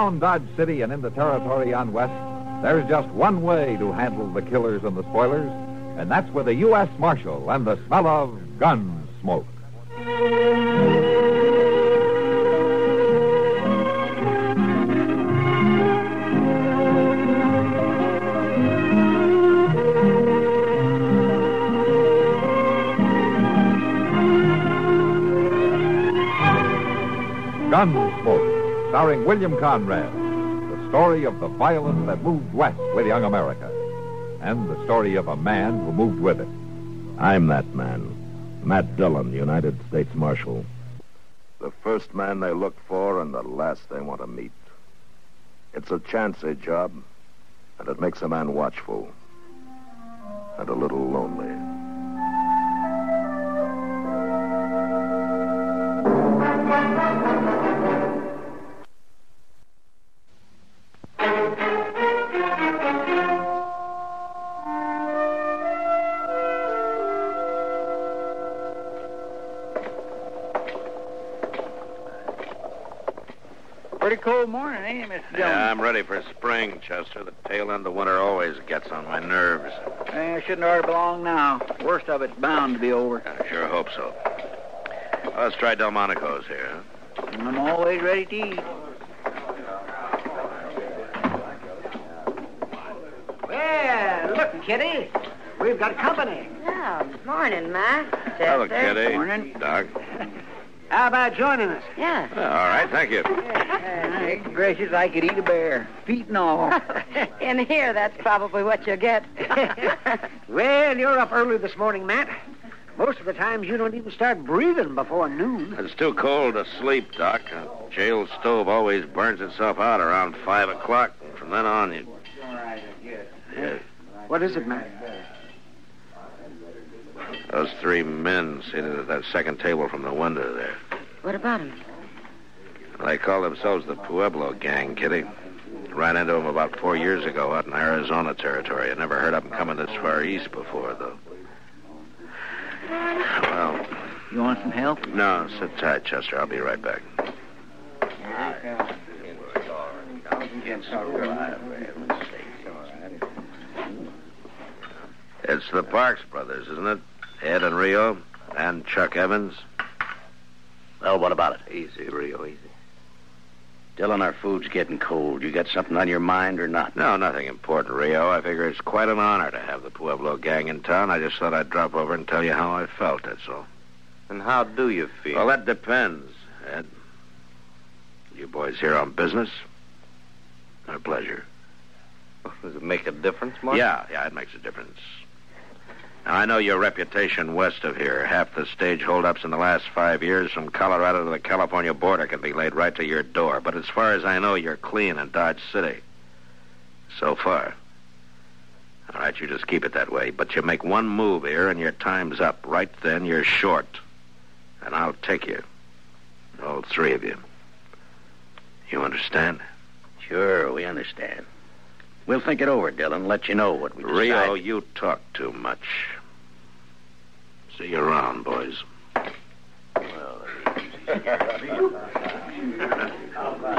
around Dodge City and in the territory on west, there's just one way to handle the killers and the spoilers, and that's with a U.S. Marshal and the smell of Gunsmoke. Gunsmoke, starring William Conrad, the story of the violence that moved west with young America, and the story of a man who moved with it. I'm that man, Matt Dillon, United States Marshal. The first man they look for and the last they want to meet. It's a chancy job, and it makes a man watchful and a little lonely. Pretty cold morning, ain't it, Mr. Dillon? Yeah, I'm ready for spring, Chester. The tail end of winter always gets on my nerves. Shouldn't already belong now. Worst of it's bound to be over. I sure hope so. Well, let's try Delmonico's here. I'm always ready to eat. Well, look, Kitty. We've got company. Oh, morning, Ma. Hello, Kitty. Morning. Doc. How about joining us? Yeah. All right, thank you. Hey, gracious, I could eat a bear, feet and all. In here, that's probably what you'll get. Well, you're up early this morning, Matt. Most of the times you don't even start breathing before noon. It's too cold to sleep, Doc. A jail stove always burns itself out around 5 o'clock. From then on, you... Yeah. What is it, Matt? Those three men seated at that second table from the window there. What about him? They call themselves the Pueblo Gang, Kitty. Ran into them about 4 years ago out in Arizona territory. I never heard of them coming this far east before, though. Well... You want some help? No, sit tight, Chester. I'll be right back. It's the Parks brothers, isn't it? Ed and Rio, and Chuck Evans. Well, what about it? Easy, Rio, easy. Dillon, our food's getting cold. You got something on your mind or not? No, nothing important, Rio. I figure it's quite an honor to have the Pueblo Gang in town. I just thought I'd drop over and tell you how I felt, that's all. And how do you feel? Well, that depends, Ed. You boys here on business? Or pleasure? Does it make a difference, Mark? Yeah, it makes a difference. Now, I know your reputation west of here. Half the stage holdups in the last 5 years from Colorado to the California border can be laid right to your door. But as far as I know, you're clean in Dodge City. So far. All right, you just keep it that way. But you make one move here and your time's up. Right then, you're short. And I'll take you. All three of you. You understand? Sure, we understand. We'll think it over, Dillon, let you know what we decide. Rio, you talk too much. See you around, boys. You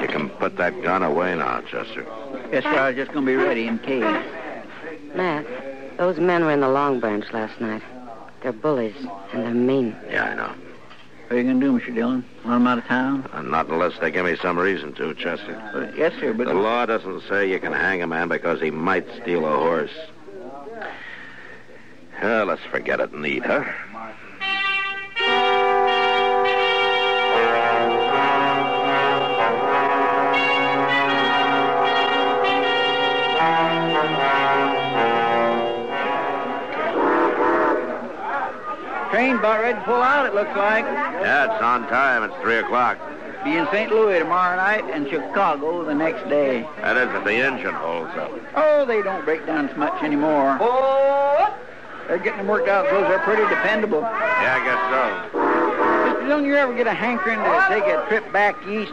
can put that gun away now, Chester. Yes, sir, I was just going to be ready in case. Matt, those men were in the Long Branch last night. They're bullies, and they're mean. Yeah, I know. What are you going to do, Mr. Dillon? Run them out of town? Not unless they give me some reason to, Chester. Yes, sir, but... The law doesn't say you can hang a man because he might steal a horse. Let's forget it and eat, huh? Train about ready to pull out, it looks like. Yeah, it's on time. It's 3 o'clock. Be in St. Louis tomorrow night and Chicago the next day. That is if the engine holds up. Oh, they don't break down so much anymore. Oh! They're getting them worked out so they're pretty dependable. Yeah, I guess so. Mr. Dillon, you ever get a hankering to take a trip back east?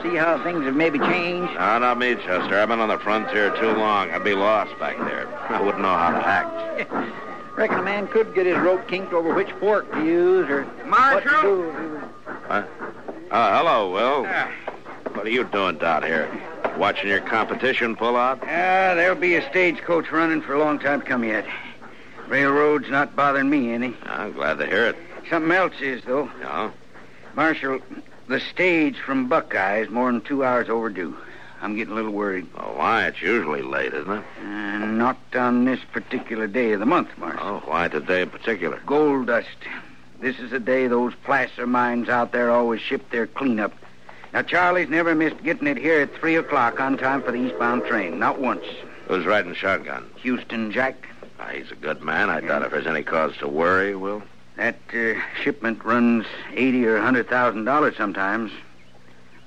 See how things have maybe changed? No, not me, Chester. I've been on the frontier too long. I'd be lost back there. I wouldn't know how to act. Reckon a man could get his rope kinked over which fork to use or what to do. Huh? Hello, Will. What are you doing down here? Watching your competition pull out? There'll be a stagecoach running for a long time to come yet. Railroad's not bothering me any. I'm glad to hear it. Something else is, though. Oh? Marshal, the stage from Buckeye is more than 2 hours overdue. I'm getting a little worried. Oh, why? It's usually late, isn't it? Not on this particular day of the month, Marshal. Oh, why today in particular? Gold dust. This is the day those placer mines out there always ship their cleanup. Now, Charlie's never missed getting it here at 3 o'clock on time for the eastbound train. Not once. Who's riding shotgun? Houston Jack. He's a good man. I doubt if there's any cause to worry, Will. That shipment runs $80,000 or $100,000 sometimes.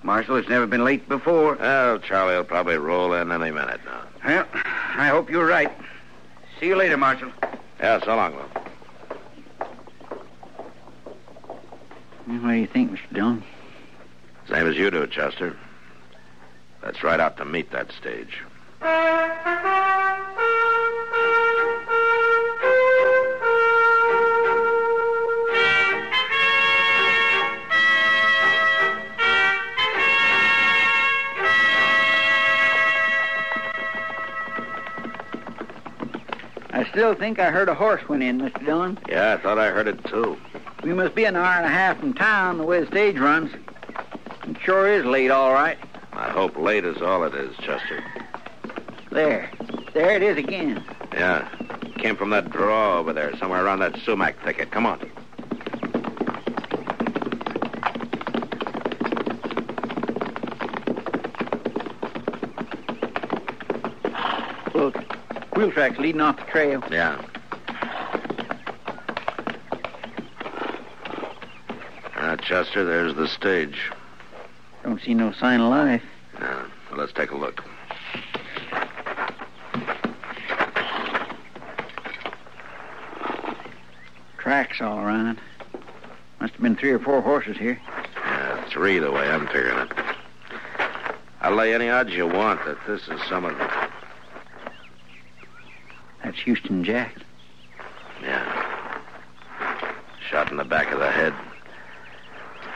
Marshal, it's never been late before. Well, Charlie will probably roll in any minute now. Well, I hope you're right. See you later, Marshal. Yeah, so long, Will. What do you think, Mr. Dillon? Same as you do, Chester. Let's ride out to meet that stage. I still think I heard a horse went in, Mr. Dillon. Yeah, I thought I heard it, too. We must be an hour and a half from town, the way the stage runs. It sure is late, all right. I hope late is all it is, Chester. There it is again. Yeah, came from that draw over there, somewhere around that sumac thicket. Come on. Look, wheel tracks leading off the trail. Yeah. Chester, there's the stage. Don't see no sign of life. Yeah, well, let's take a look. Tracks all around. Must have been 3 or 4 horses here. Yeah, 3 the way I'm figuring it. I'll lay any odds you want that this is some of them. That's Houston Jack. Yeah. Shot in the back of the head.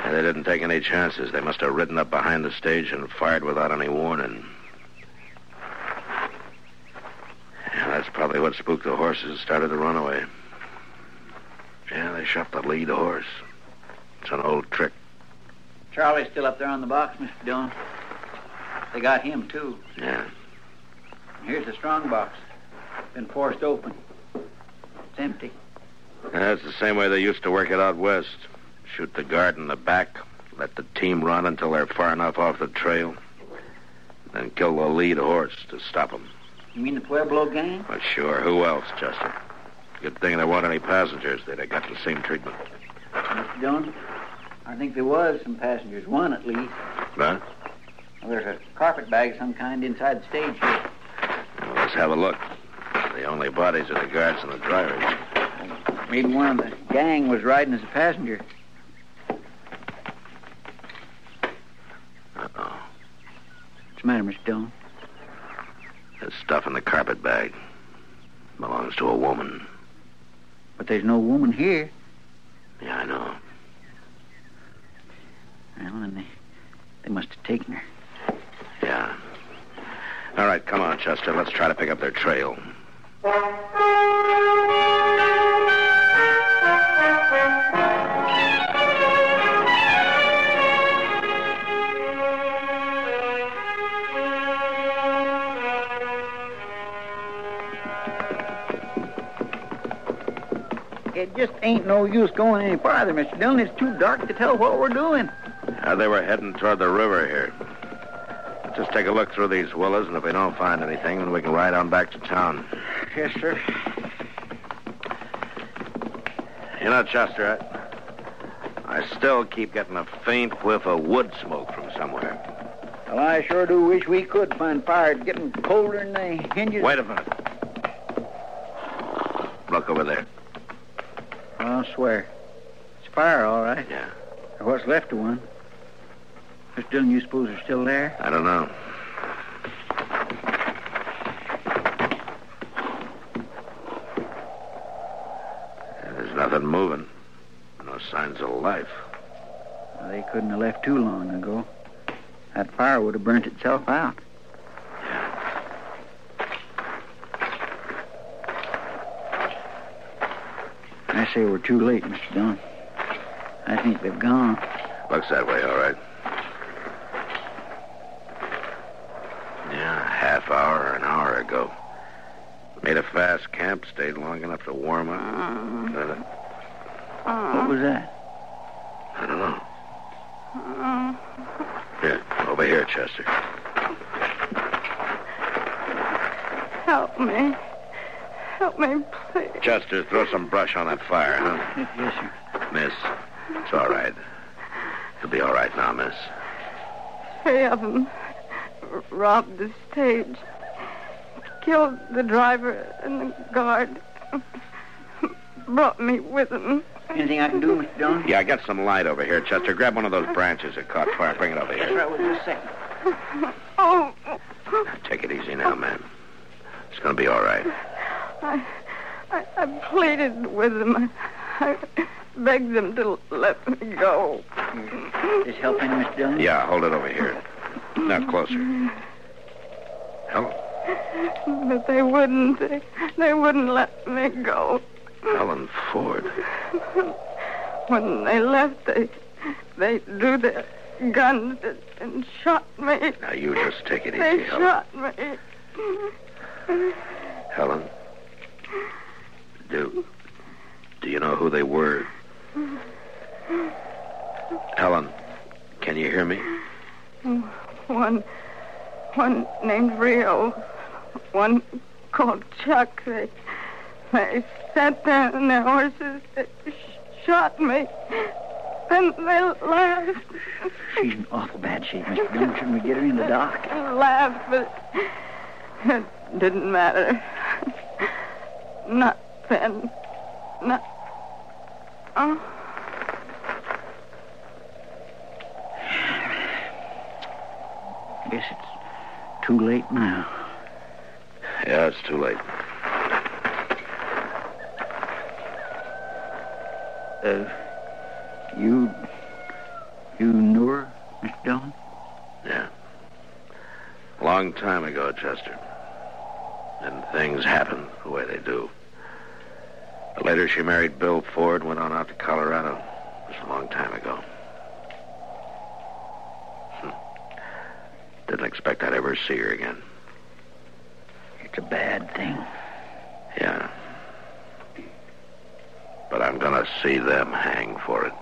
And they didn't take any chances. They must have ridden up behind the stage and fired without any warning. Yeah, that's probably what spooked the horses, started to run away. Yeah, they shot the lead horse. It's an old trick. Charlie's still up there on the box, Mr. Dillon. They got him, too. Yeah. Here's the strong box. Been forced open. It's empty. That's the same way they used to work it out west. Shoot the guard in the back, let the team run until they're far enough off the trail, then kill the lead horse to stop them. You mean the Pueblo gang? Well, sure. Who else, Chester? Good thing there weren't any passengers. They'd have got the same treatment. Mr. Dillon, I think there was some passengers. One, at least. Huh? Well, there's a carpet bag of some kind inside the stage here. Well, let's have a look. The only bodies are the guards and the drivers. Maybe one of the gang was riding as a passenger. Uh-oh. What's the matter, Mr. Dillon? There's stuff in the carpet bag. Belongs to a woman. But there's no woman here. Yeah, I know. Well, then they must have taken her. Yeah. All right, come on, Chester. Let's try to pick up their trail. It just ain't no use going any farther, Mr. Dillon. It's too dark to tell what we're doing. They were heading toward the river here. Let's just take a look through these willows, and if we don't find anything, then we can ride on back to town. Yes, sir. You know, Chester, I still keep getting a faint whiff of wood smoke from somewhere. Well, I sure do wish we could find fire. It's getting colder than the hinges. Wait a minute. Look over there. I'll swear. It's fire, all right. Yeah. Or what's left of one. Mr. Dillon, you suppose they're still there? I don't know. There's nothing moving. No signs of life. Well, they couldn't have left too long ago. That fire would have burnt itself out. I say we're too late, Mr. Dillon. I think they've gone. Looks that way, all right. Yeah, a half hour or an hour ago. Made a fast camp, stayed long enough to warm up. What was that? I don't know. Here, over here, Chester. Help me. Help me, please. Chester, throw some brush on that fire, huh? Yes, sir. Miss, it's all right. You'll be all right now, miss. 3 of them robbed the stage. Killed the driver and the guard. Brought me with them. Anything I can do, Mr. Dillon? Yeah, I got some light over here, Chester. Grab one of those branches that caught fire. Bring it over here. Right with just a second. Oh. Take it easy now, ma'am. It's going to be all right. I pleaded with them. I begged them to let me go. This help any, Mr. Dillon? Yeah, hold it over here. Now, closer. Helen. But they wouldn't. They wouldn't let me go. Helen Ford. When they left, they drew their guns and shot me. Now, you just take it easy, They Helen. shot me. Helen, do you know who they were? Helen, can you hear me? One named Rio. One called Chuck. They sat there on their horses. They shot me. Then they laughed. She's in awful bad shape, Mr. Dillon. Shouldn't we get her in the dock? Laughed, but it didn't matter. Not then. Not... Oh. Guess it's too late now. Yeah, it's too late. You knew her, Mr. Dillon? Yeah. A long time ago, Chester. And things happen the way they do. But later she married Bill Ford, went on out to Colorado. It was a long time ago. Didn't expect I'd ever see her again. It's a bad thing. Yeah. But I'm gonna see them hang for it.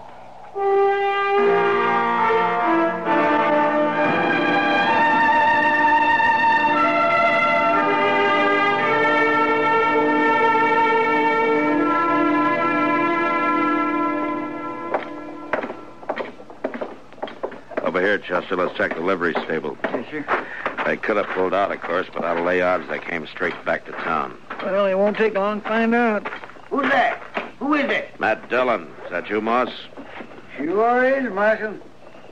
Over here, Chester. Let's check the livery stable. Yes, sir. They could have pulled out, of course, but I'll lay odds they came straight back to town. Well, it won't take long to find out. Who's that? Who is it? Matt Dillon. Is that you, Moss? Sure is, Marshal.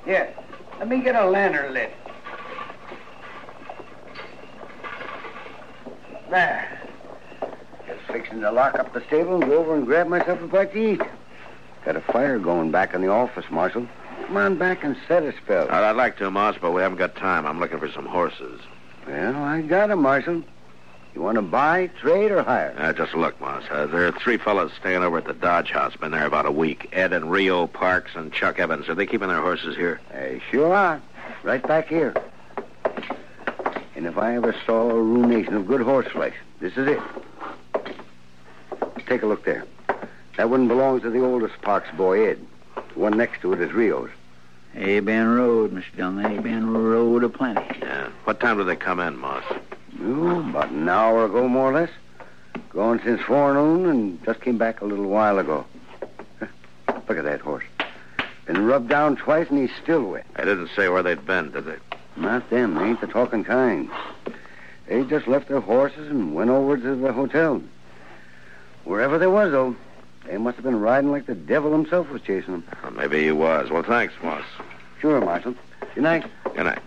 Here, let me get a lantern lit. There. Just fixing to lock up the stable and go over and grab myself a bite to eat. Got a fire going back in the office, Marshal. Come on back and set a spell. I'd like to, Moss, but we haven't got time. I'm looking for some horses. Well, I got 'em, Marshal. You want to buy, trade, or hire? Just look, Moss. There are 3 fellas staying over at the Dodge House. Been there about a week. Ed and Rio Parks and Chuck Evans. Are they keeping their horses here? They sure are. Right back here. And if I ever saw a ruination of good horse flesh, this is it. Take a look there. That one belongs to the oldest Parks boy, Ed. The one next to it is Rio's. A-Bend Road, Mr. Dillon. A-Bend Road aplenty. Yeah. What time do they come in, Moss? Oh, about an hour ago, more or less. Gone since forenoon and just came back a little while ago. Look at that horse. Been rubbed down twice and he's still wet. They didn't say where they'd been, did they? Not them. They ain't the talking kind. They just left their horses and went over to the hotel. Wherever they was, though, they must have been riding like the devil himself was chasing them. Well, maybe he was. Well, thanks, Moss. Sure, Marshal. Good night. Good night.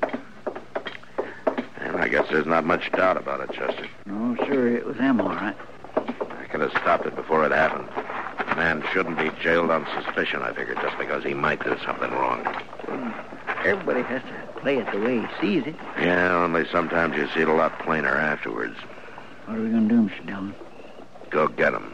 And I guess there's not much doubt about it, Chester. Oh, sure, it was them, all right. I could have stopped it before it happened. A man shouldn't be jailed on suspicion, I figured, just because he might do something wrong. Everybody has to play it the way he sees it. Yeah, only sometimes you see it a lot plainer afterwards. What are we going to do, Mr. Dillon? Go get him.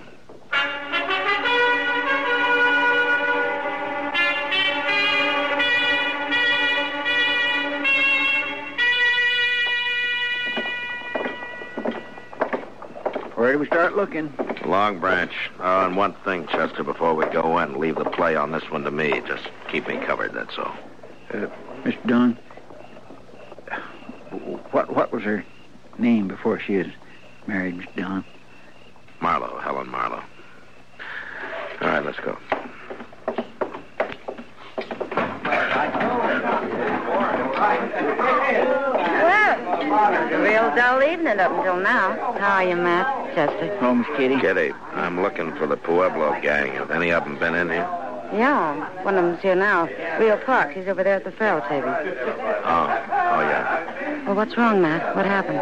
Where do we start looking? Long Branch. Oh, and one thing, Chester, before we go in, leave the play on this one to me. Just keep me covered, that's all. Mr. Dillon, what was her name before she was married, Mr. Dillon? Marlowe, Helen Marlowe. All right, let's go. Well, a real dull evening up until now. How are you, Matt? Chester? Oh, Miss Kitty. Kitty, I'm looking for the Pueblo gang. Have any of them been in here? Yeah, one of them's here now. Rio Park. He's over there at the faro table. Oh, yeah. Well, what's wrong, Matt? What happened?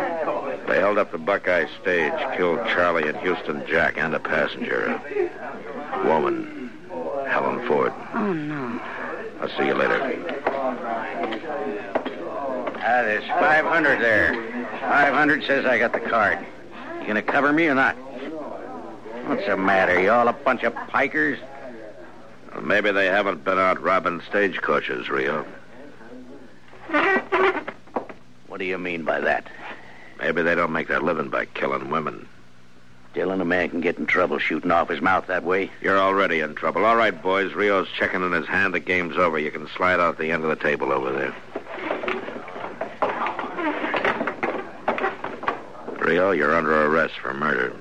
They held up the Buckeye stage, killed Charlie and Houston Jack and a passenger, a woman, Helen Ford. Oh, no. I'll see you later. There's 500 there. 500 says I got the card. You gonna cover me or not? What's the matter? You all a bunch of pikers? Well, maybe they haven't been out robbing stagecoaches, Rio. What do you mean by that? Maybe they don't make their living by killing women. Dillon, a man can get in trouble shooting off his mouth that way. You're already in trouble. All right, boys. Rio's checking in his hand. The game's over. You can slide out the end of the table over there. Rio, you're under arrest for murder.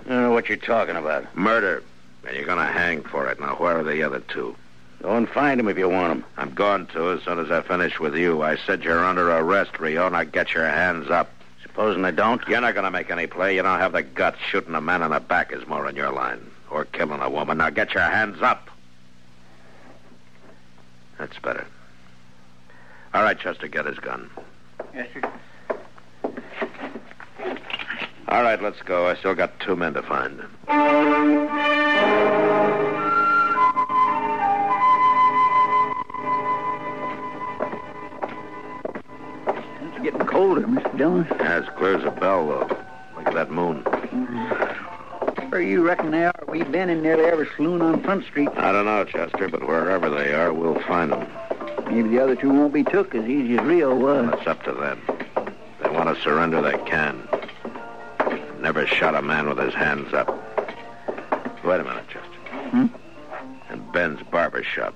I don't know what you're talking about. Murder. And you're going to hang for it. Now, where are the other two? Go and find them if you want them. I'm going to as soon as I finish with you. I said you're under arrest, Rio. Now get your hands up. Supposing I don't? You're not going to make any play. You don't have the guts. Shooting a man in the back is more in your line. Or killing a woman. Now get your hands up. That's better. All right, Chester, get his gun. Yes, sir. All right, let's go. I still got 2 men to find. It's getting colder, Mr. Dillon. Yeah, it's clear as a bell, though. Look at that moon. Where you reckon they are? We've been in nearly every saloon on Front Street. I don't know, Chester, but wherever they are, we'll find them. Maybe the other two won't be took as easy as Rio was. It's up to them. If they want to surrender, they can. Never shot a man with his hands up. Wait a minute, Chester. In Ben's barber shop.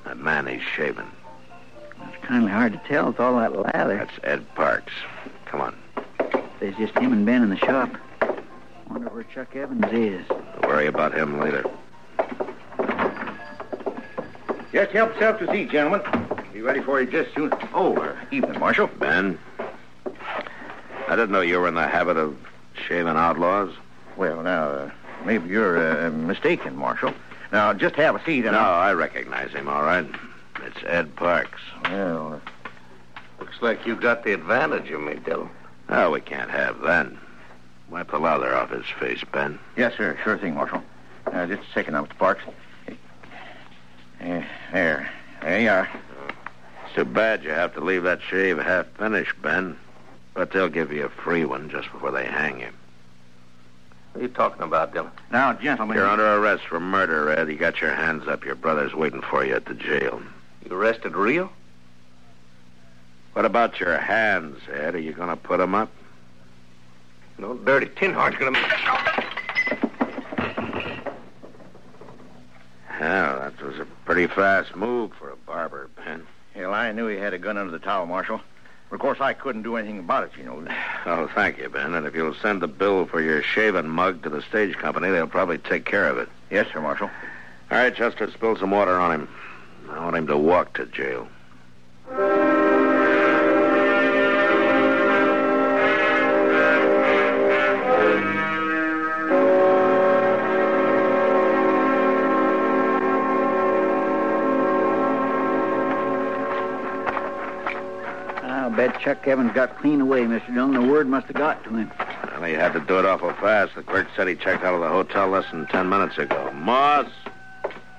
That man he's shaving. It's kind of hard to tell with all that lather. That's Ed Parks. Come on. There's just him and Ben in the shop. Wonder where Chuck Evans is. Don't worry about him later. Just help yourself to seat, gentlemen. Be ready for you just soon. Oh, evening, Marshal. Ben, I didn't know you were in the habit of shaving outlaws. Well, now, maybe you're mistaken, Marshal. Now, just have a seat and... No, I recognize him, all right. It's Ed Parks. Well, Looks like you got the advantage of me, Dillon. Oh, we can't have that. Wipe the lather off his face, Ben. yes, sir. Sure thing, Marshal. Just a second now, Mr. Parks. There. There you are. It's too bad you have to leave that shave half finished, Ben. But they'll give you a free one just before they hang you. What are you talking about, Dillon? Now, gentlemen... You're under arrest for murder, Ed. You got your hands up. Your brother's waiting for you at the jail. You arrested Rio? What about your hands, Ed? Are you going to put them up? No dirty tin heart's gonna make... Well, that was a pretty fast move for a barber, Ben. Hell, I knew he had a gun under the towel, Marshal. Of course, I couldn't do anything about it, you know. Oh, thank you, Ben. And if you'll send the bill for your shaving mug to the stage company, they'll probably take care of it. Yes, sir, Marshal. All right, Chester, spill some water on him. I want him to walk to jail. I'll bet Chuck Evans got clean away, Mr. Dillon. The word must have got to him. Well, he had to do it awful fast. The clerk said he checked out of the hotel less than 10 minutes ago. Moss!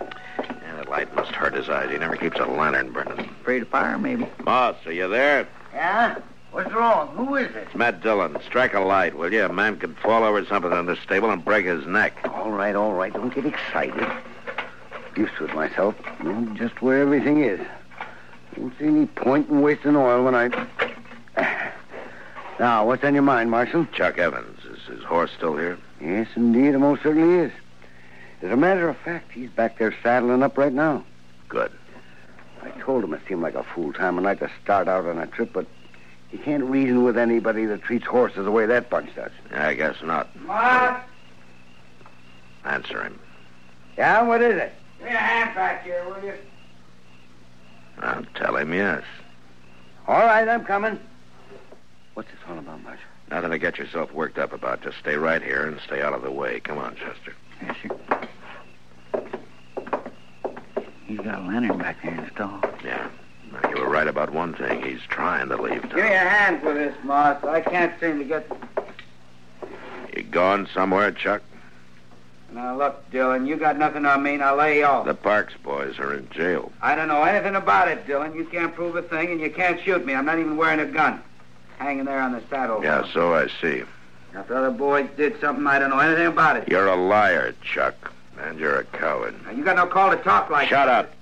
Yeah, that light must hurt his eyes. He never keeps a lantern burning. Afraid of fire, maybe. Moss, are you there? Yeah? What's wrong? Who is it? It's Matt Dillon. Strike a light, will you? A man could fall over something in this stable and break his neck. All right. Don't get excited. Used to it myself. I know just where everything is. Don't see any point in wasting oil when I... Now, what's on your mind, Marshal? Chuck Evans. Is his His horse still here? Yes, indeed, it most certainly is. As a matter of fact, he's back there saddling up right now. Good. I told him it seemed like a fool time of night to start out on a trip, but he can't reason with anybody that treats horses the way that bunch does. I guess not. What? Answer him. Yeah, what is it? Give me a hand back here, will you? I'll tell him yes. All right, I'm coming. What's this all about, Marshal? Nothing to get yourself worked up about. Just stay right here and stay out of the way. Come on, Chester. Yes, sir. He's got a lantern back there in the stall. Yeah. Now, you were right about one thing. He's trying to leave town. Give me a hand with this, Moss. I can't seem to get... You going somewhere, Chuck? Now, look, Dillon, you got nothing on me, now lay off. The Parks boys are in jail. I don't know anything about it, Dillon. You can't prove a thing, and you can't shoot me. I'm not even wearing a gun. Hanging there on the saddle. Yeah, so I see. Now, if the other boys did something, I don't know anything about it. You're a liar, Chuck. And you're a coward. Now, you got no call to talk like Shut that. up.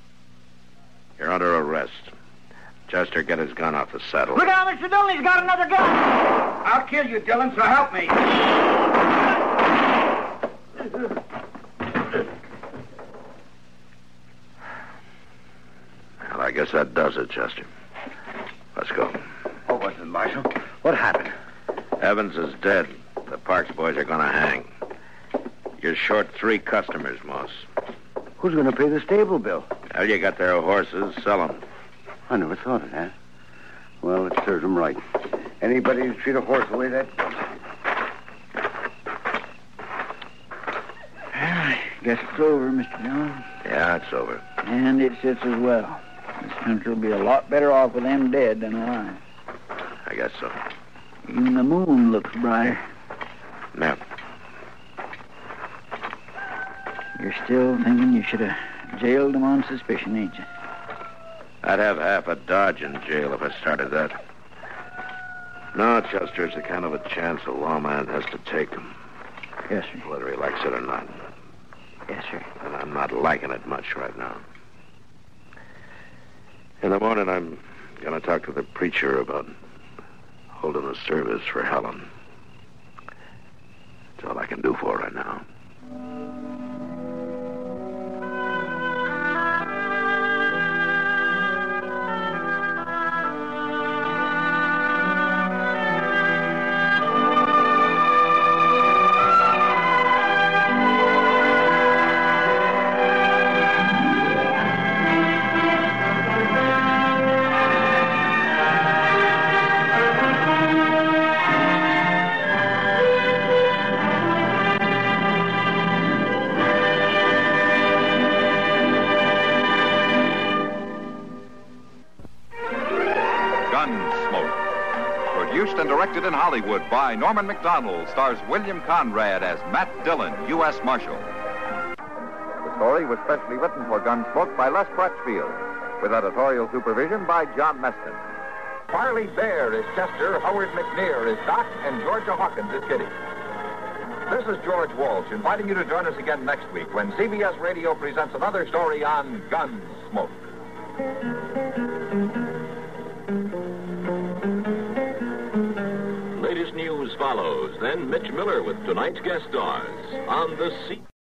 You're under arrest. Chester, get his gun off the saddle. Look out, Mr. Dillon. He's got another gun. I'll kill you, Dillon, so help me. Well, I guess that does it, Chester. Let's go. What was it, Marshal? What happened? Evans is dead. The Parks boys are going to hang. You're short 3 customers, Moss. Who's going to pay the stable bill? Well, you got their horses. Sell them. I never thought of that. Well, it serves them right. Anybody who treat a horse the way that... I guess it's over, Mr. Dillon. Yeah, it's over. And it sits as well. This country will be a lot better off with them dead than alive. I guess so. Even the moon looks brighter. Yeah. You're still thinking you should have jailed them on suspicion, ain't you? I'd have half a Dodge in jail if I started that. No, Chester, it's the kind of a chance a lawman has to take. Yes, sir. Whether he likes it or not. Yes, sir. And I'm not liking it much right now. In the morning, I'm going to talk to the preacher about holding a service for Helen. That's all I can do for her right now. Directed in Hollywood by Norman Macdonnell, stars William Conrad as Matt Dillon, U.S. Marshal. The story was specially written for Gunsmoke by Les Crutchfield, with editorial supervision by John Meston. Parley Baer is Chester, Howard McNear is Doc, and Georgia Hawkins is Kitty. This is George Walsh, inviting you to join us again next week when CBS Radio presents another story on Gunsmoke. Latest news follows. Then Mitch Miller with tonight's guest stars on the